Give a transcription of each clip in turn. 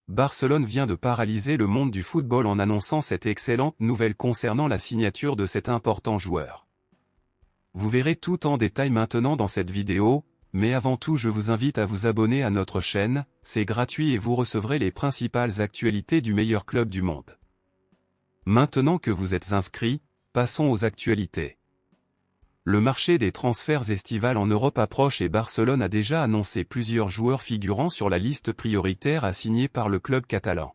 Barcelone vient de paralyser le monde du football en annonçant cette excellente nouvelle concernant la signature de cet important joueur. Vous verrez tout en détail maintenant dans cette vidéo, mais avant tout je vous invite à vous abonner à notre chaîne, c'est gratuit et vous recevrez les principales actualités du meilleur club du monde. Maintenant que vous êtes inscrits, passons aux actualités. Le marché des transferts estivales en Europe approche et Barcelone a déjà annoncé plusieurs joueurs figurant sur la liste prioritaire à signer par le club catalan.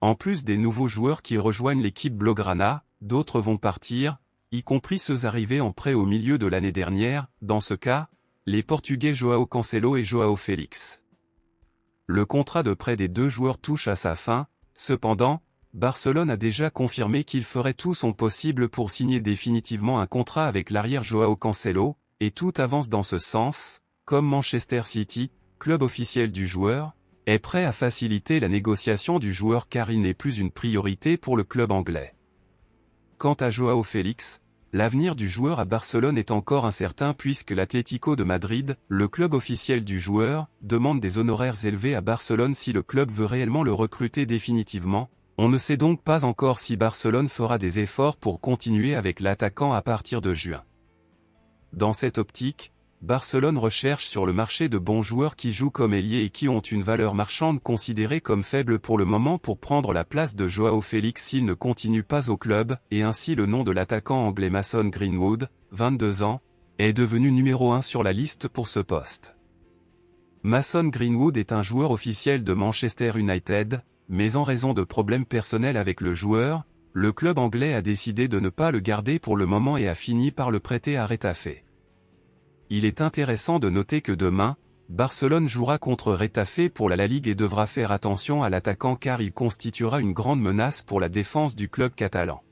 En plus des nouveaux joueurs qui rejoignent l'équipe blaugrana, d'autres vont partir, y compris ceux arrivés en prêt au milieu de l'année dernière, dans ce cas, les Portugais João Cancelo et João Félix. Le contrat de prêt des deux joueurs touche à sa fin, cependant, Barcelone a déjà confirmé qu'il ferait tout son possible pour signer définitivement un contrat avec l'arrière João Cancelo, et tout avance dans ce sens, comme Manchester City, club officiel du joueur, est prêt à faciliter la négociation du joueur car il n'est plus une priorité pour le club anglais. Quant à João Félix, l'avenir du joueur à Barcelone est encore incertain puisque l'Atlético de Madrid, le club officiel du joueur, demande des honoraires élevés à Barcelone si le club veut réellement le recruter définitivement. On ne sait donc pas encore si Barcelone fera des efforts pour continuer avec l'attaquant à partir de juin. Dans cette optique, Barcelone recherche sur le marché de bons joueurs qui jouent comme ailier et qui ont une valeur marchande considérée comme faible pour le moment pour prendre la place de João Félix s'il ne continue pas au club, et ainsi le nom de l'attaquant anglais Mason Greenwood, 22 ans, est devenu numéro 1 sur la liste pour ce poste. Mason Greenwood est un joueur officiel de Manchester United, mais en raison de problèmes personnels avec le joueur, le club anglais a décidé de ne pas le garder pour le moment et a fini par le prêter à Retafe. Il est intéressant de noter que demain, Barcelone jouera contre Retafe pour la Ligue et devra faire attention à l'attaquant car il constituera une grande menace pour la défense du club catalan.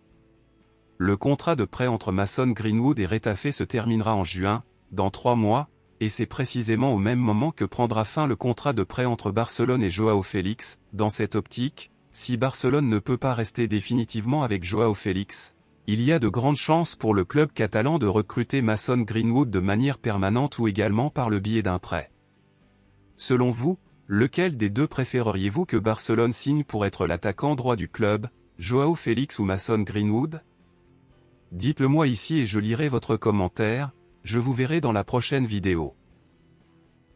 Le contrat de prêt entre Mason Greenwood et Retafe se terminera en juin, dans 3 mois, et c'est précisément au même moment que prendra fin le contrat de prêt entre Barcelone et João Félix. Dans cette optique, si Barcelone ne peut pas rester définitivement avec João Félix, il y a de grandes chances pour le club catalan de recruter Mason Greenwood de manière permanente ou également par le biais d'un prêt. Selon vous, lequel des deux préféreriez-vous que Barcelone signe pour être l'attaquant droit du club, João Félix ou Mason Greenwood? Dites-le moi ici et je lirai votre commentaire. Je vous verrai dans la prochaine vidéo.